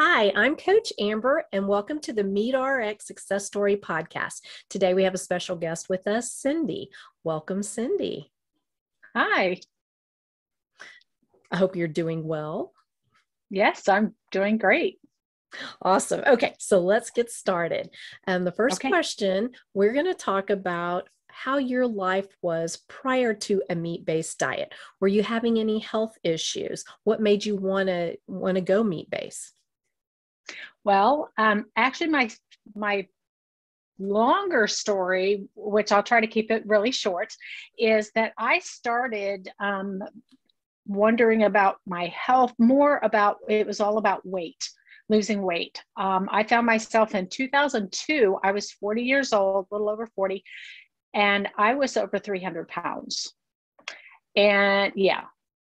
Hi, I'm Coach Amber, and welcome to the Meet RX Success Story podcast. Today we have a special guest with us, Cindy. Welcome, Cindy. Hi. I hope you're doing well. Yes, I'm doing great. Awesome. Okay, so let's get started. The first Okay. question, we're going to talk about how your life was prior to a meat-based diet. Were you having any health issues? What made you want to go meat-based? Well, actually, my longer story, which I'll try to keep it really short, is that I started wondering about my health, more about it was all about weight, losing weight. I found myself in 2002. I was 40 years old, a little over 40, and I was over 300 pounds. And yeah,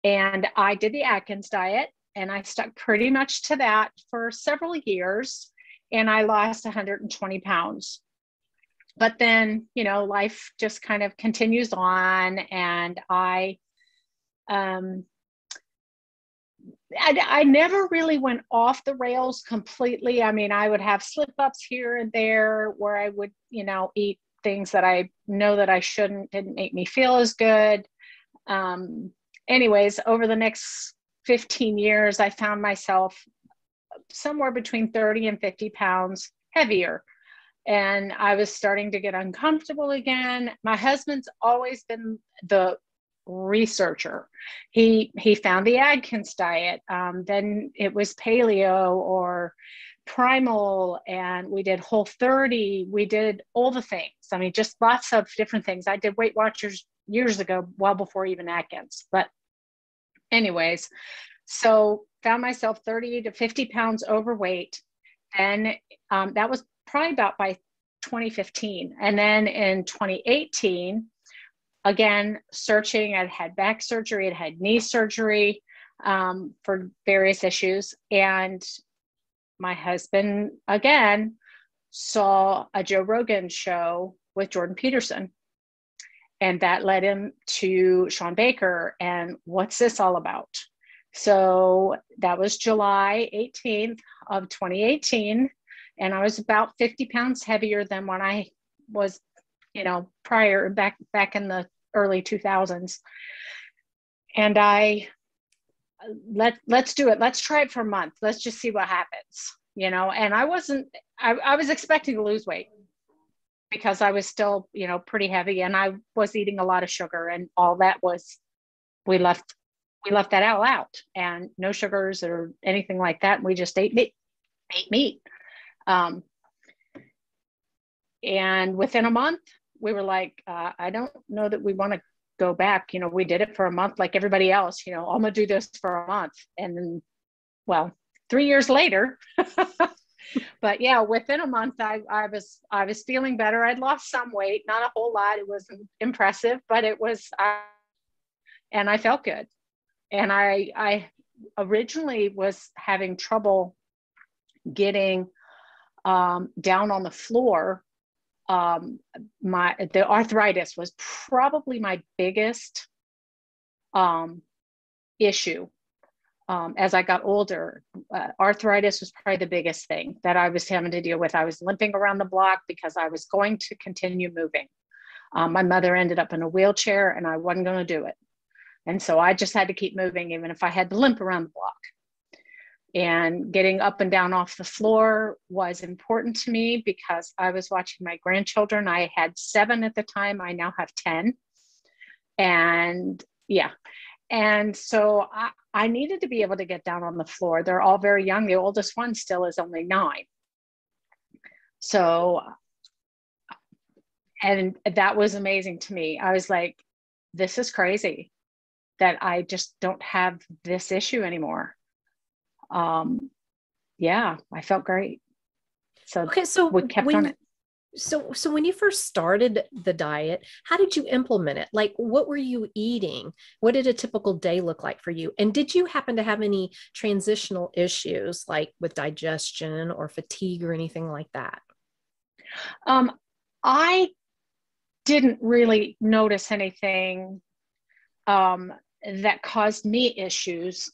and I did the Atkins diet and I stuck pretty much to that for several years and I lost 120 pounds. But then, life just kind of continues on and um, I never really went off the rails completely. I mean, I would have slip ups here and there where I would, eat things that I know that I shouldn't, didn't make me feel as good. Um, Anyways, over the next 15 years, I found myself somewhere between 30 and 50 pounds heavier. And I was starting to get uncomfortable again. My husband's always been the researcher. He found the Atkins diet. Then it was paleo or primal, and we did Whole30. We did all the things. I mean, just lots of different things. I did Weight Watchers years ago, well before even Atkins. But anyways, so found myself 30 to 50 pounds overweight. And that was probably about by 2015. And then in 2018, again, searching, I'd had back surgery, I'd had knee surgery for various issues. And my husband, again, saw a Joe Rogan show with Jordan Peterson. And that led him to ShawnBaker and what's this all about? So that was July 18th of 2018. And I was about 50 pounds heavier than when I was, prior back in the early 2000s. And let's do it. Let's try it for a month. Let's just see what happens, and I was expecting to lose weight because I was still, pretty heavy and I was eating a lot of sugar and all that was, we left that all out and no sugars or anything like that. We just ate meat. And within a month we were like, I don't know that we want to go back. We did it for a month like everybody else, I'm going to do this for a month. And then, well, 3 years later, but yeah, within a month, I was feeling better. I'd lost some weight, not a whole lot. It wasn't impressive, but it was, and I felt good. And I originally was having trouble getting down on the floor. The arthritis was probably my biggest issue. As I got older, arthritis was probably the biggest thing that I was having to deal with. I was limping around the block because I was going to continue moving. My mother ended up in a wheelchair and I wasn't going to do it. And so I just had to keep moving, even if I had to limp around the block. And getting up and down off the floor was important to me because I was watching my grandchildren. I had 7 at the time. I now have 10. And yeah. And so I needed to be able to get down on the floor. They're all very young. The oldest one still is only 9. So, and that was amazing to me. I was like, this is crazy that I just don't have this issue anymore. Yeah, I felt great. So Okay, so we kept on it. So when you first started the diet, how did you implement it? Like, what were you eating? What did a typical day look like for you? And did you happen to have any transitional issues like with digestion or fatigue or anything like that? I didn't really notice anything that caused me issues.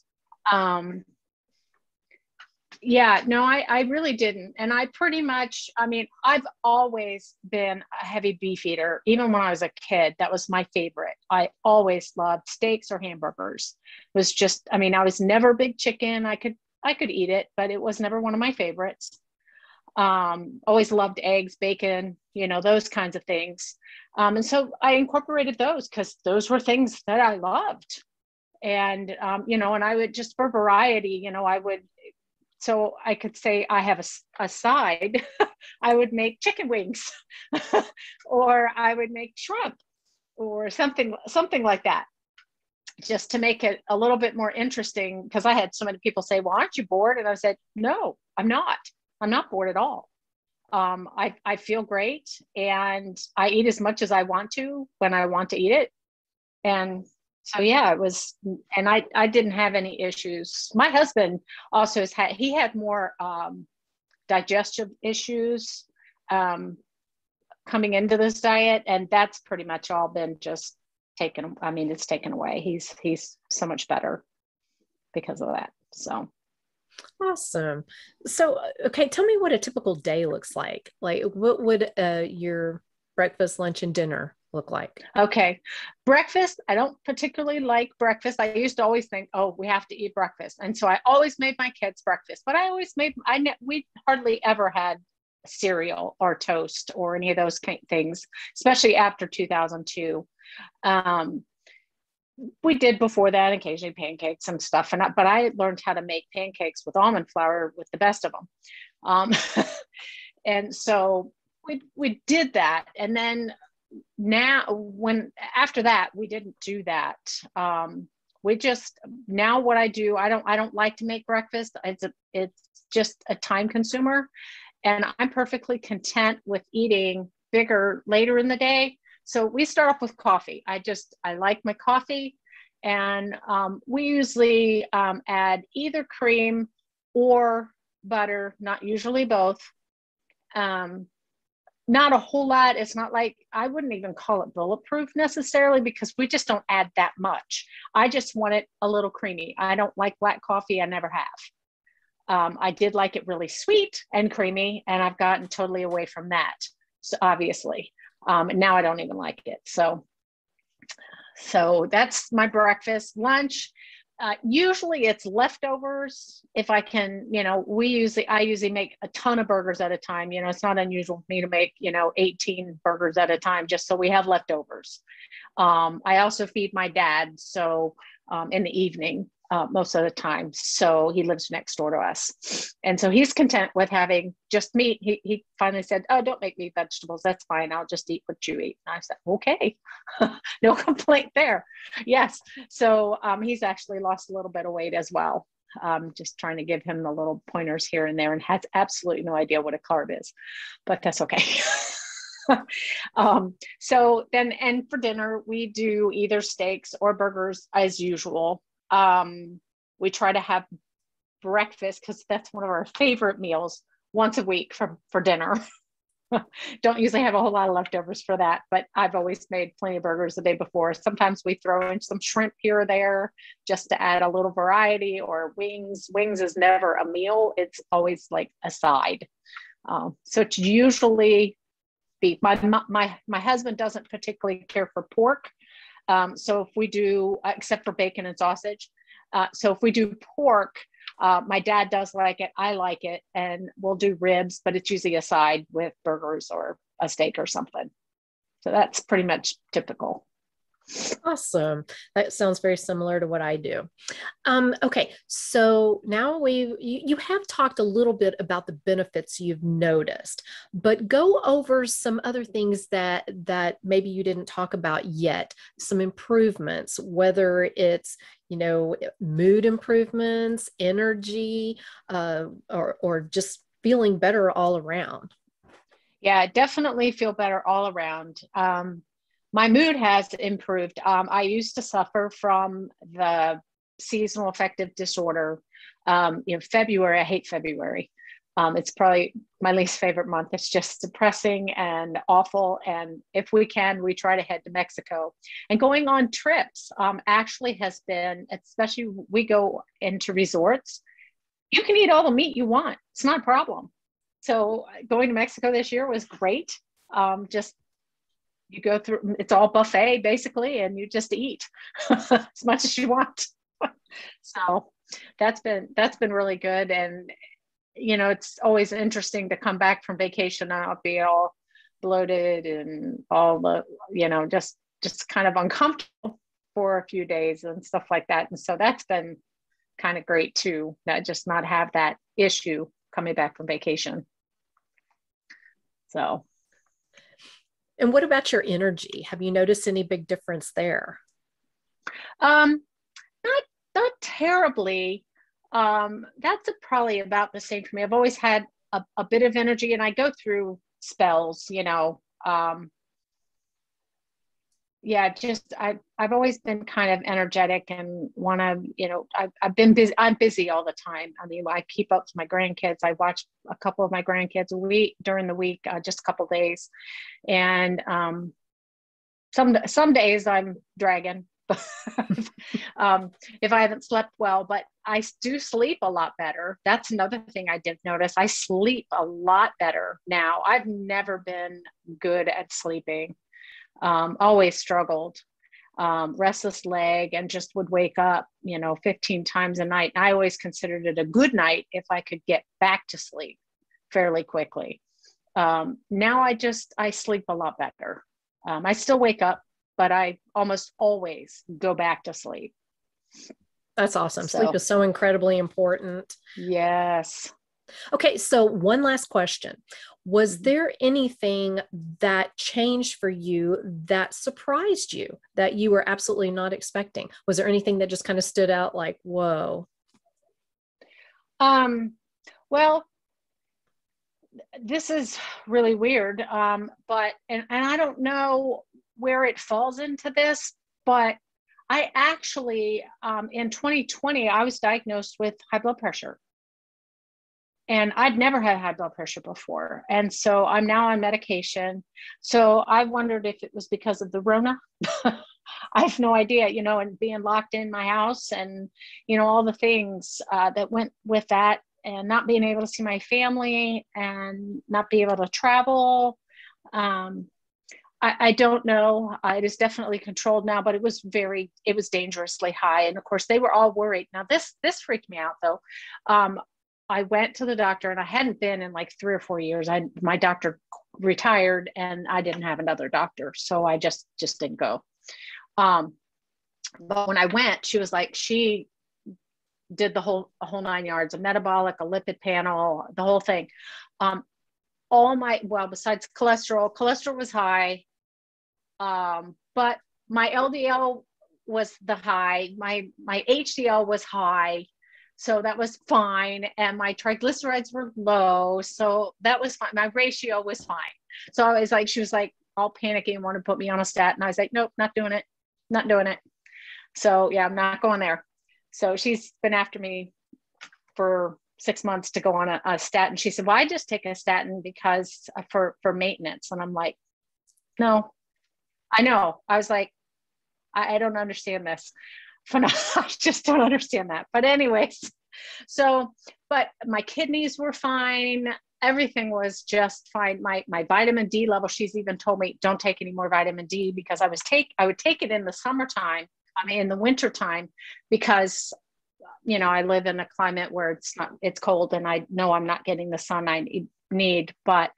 Yeah, no, I really didn't. And I pretty much, I mean, I've always been a heavy beef eater. Even when I was a kid, that was my favorite. I always loved steaks or hamburgers. It was just, I mean, I was never a big chicken. I could eat it, but it was never one of my favorites. Always loved eggs, bacon, those kinds of things. And so I incorporated those because those were things that I loved. And, and I would just for variety, I would, so I could say I have a side, I would make chicken wings or I would make shrimp or something like that, just to make it a little bit more interesting. Because I had so many people say, well, aren't you bored? And I said, no, I'm not. I'm not bored at all. I feel great and I eat as much as I want to when I want to eat it. And so, yeah, it was, and I didn't have any issues. My husband also he had more digestive issues coming into this diet. And that's pretty much all been just taken. I mean, it's taken away. He's so much better because of that. So. Awesome. So, okay, tell me what a typical day looks like. Like, what would your breakfast, lunch, and dinner look like? Okay. Breakfast, I don't particularly like breakfast. I used to always think, oh, we have to eat breakfast. And so I always made my kids breakfast, but we hardly ever had cereal or toast or any of those kind of things, especially after 2002. We did before that, occasionally pancakes and stuff. But I learned how to make pancakes with almond flour with the best of them. And so we did that. And then after that, we didn't do that. Now what I do, I don't like to make breakfast. It's just a time consumer. And I'm perfectly content with eating bigger later in the day. So we start off with coffee. I like my coffee, and we usually add either cream or butter, not usually both. Not a whole lot. It's not like, I wouldn't even call it bulletproof necessarily because we just don't add that much. I just want it a little creamy. I don't like black coffee. I never have. I did like it really sweet and creamy, and I've gotten totally away from that. So obviously. Now I don't even like it. So that's my breakfast. Lunch, usually it's leftovers. If I can, I usually make a ton of burgers at a time. It's not unusual for me to make, 18 burgers at a time, just so we have leftovers. I also feed my dad. So in the evening, most of the time. So he lives next door to us. And so he's content with having just meat. He finally said, oh, don't make me vegetables. That's fine. I'll just eat what you eat. And I said, okay, no complaint there. Yes. So he's actually lost a little bit of weight as well. Just trying to give him the little pointers here and there, and has absolutely no idea what a carb is, but that's okay. So then, and for dinner, we do either steaks or burgers as usual. We try to have breakfast because that's one of our favorite meals once a week for dinner. Don't usually have a whole lot of leftovers for that, but I've always made plenty of burgers the day before. Sometimes we throw in some shrimp here or there just to add a little variety, or wings. Wings is never a meal. It's always like a side. So it's usually beef. My husband doesn't particularly care for pork. So if we do, except for bacon and sausage. So if we do pork, my dad does like it. I like it. And we'll do ribs, but it's usually a side with burgers or a steak or something. So that's pretty much typical. Awesome. That sounds very similar to what I do. Okay, so now you have talked a little bit about the benefits you've noticed, but go over some other things that maybe you didn't talk about yet, some improvements, whether it's mood improvements, energy, or just feeling better all around. Yeah, I definitely feel better all around. My mood has improved. I used to suffer from the seasonal affective disorder. February, I hate February. It's probably my least favorite month. It's just depressing and awful. And if we can, we try to head to Mexico. And going on trips actually has been, especially we go into resorts. you can eat all the meat you want. It's not a problem. So going to Mexico this year was great. Just you go through, it's all buffet basically, and you just eat as much as you want. So that's been really good. And, you know, it's always interesting to come back from vacation and not be all bloated and all the, you know, just kind of uncomfortable for a few days and stuff like that. And so that's been kind of great too, that just not have that issue coming back from vacation. So. And what about your energy? Have you noticed any big difference there? Not terribly. That's probably about the same for me. I've always had a bit of energy, and I go through spells, you know. Yeah, just I've always been kind of energetic and want to, you know, I've been busy. I'm busy all the time. I mean, I keep up with my grandkids. I watch a couple of my grandkids during the week, just a couple days, and some days I'm dragging. If I haven't slept well, but I do sleep a lot better. That's another thing I did notice. I sleep a lot better now. I've never been good at sleeping. Always struggled, restless leg, and just would wake up, you know, 15 times a night. And I always considered it a good night if I could get back to sleep fairly quickly. Now I sleep a lot better. I still wake up, but I almost always go back to sleep. That's awesome. Sleep is so incredibly important. Yes. Okay, so one last question. Was there anything that changed for you that surprised you that you were absolutely not expecting? Was there anything that just kind of stood out like, whoa? Well, this is really weird, but I don't know where it falls into this, but I actually, in 2020, I was diagnosed with high blood pressure. And I'd never had high blood pressure before. And so I'm now on medication. So I wondered if it was because of the Rona. I have no idea, you know, and being locked in my house and, you know, all the things that went with that, and not being able to see my family and not be able to travel. I don't know. It is definitely controlled now, but it was dangerously high. And of course they were all worried. Now this freaked me out though. I went to the doctor, and I hadn't been in like 3 or 4 years. My doctor retired, and I didn't have another doctor. So I just didn't go. But when I went, she was like, she did a whole 9 yards, a metabolic, a lipid panel, the whole thing. Besides cholesterol was high. But my LDL was the high, my HDL was high. So that was fine. And my triglycerides were low. So that was fine. My ratio was fine. So I was like, she was like all panicking, wanted to put me on a statin. I was like, nope, not doing it. So yeah, I'm not going there. So she's been after me for 6 months to go on a statin. She said, well, I just take a statin because for maintenance. And I'm like, no, I know. I was like, I don't understand this. I just don't understand that. But anyways, but my kidneys were fine. Everything was just fine. My vitamin D level, she's even told me, don't take any more vitamin D, because I would take it in the summertime. I mean, in the winter time, because, you know, I live in a climate where it's cold, and I know I'm not getting the sun I need, but,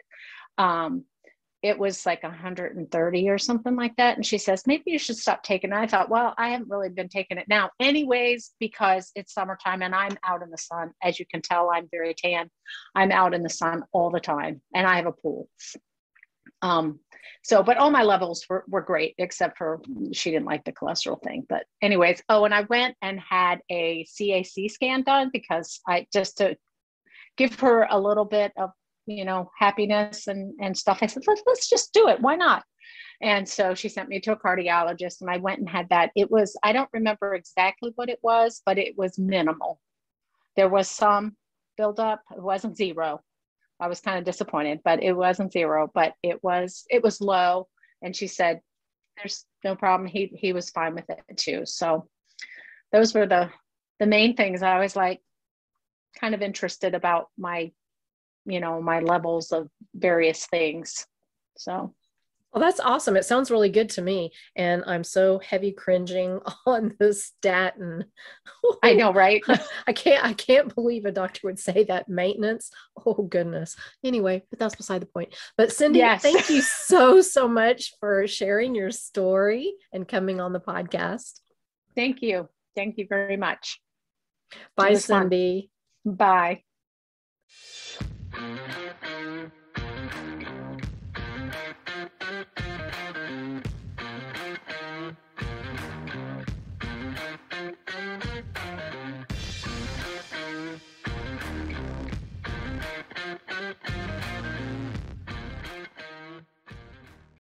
it was like 130 or something like that. And she says, maybe you should stop taking it. And I thought, well, I haven't really been taking it now anyways, because it's summertime and I'm out in the sun. As you can tell, I'm very tan. I'm out in the sun all the time, and I have a pool. But all my levels were great, except for she didn't like the cholesterol thing. But anyways, and I went and had a CAC scan done, because just to give her a little bit of, you know, happiness and stuff. I said, let's just do it. Why not? And so she sent me to a cardiologist, and I went and had that. I don't remember exactly what it was, but it was minimal. There was some buildup. It wasn't zero. I was kind of disappointed, but it wasn't zero, but it was low. And she said, there's no problem. He was fine with it too. So those were the main things. I was like, kind of interested about my, my levels of various things. So. Well, that's awesome. It sounds really good to me. And I'm so heavy cringing on the statin. I know, right? I can't believe a doctor would say that maintenance. Oh goodness. Anyway, but that's beside the point. But Cindi, Yes. thank you so much for sharing your story and coming on the podcast. Thank you. Thank you very much. Bye, Cindi. Bye.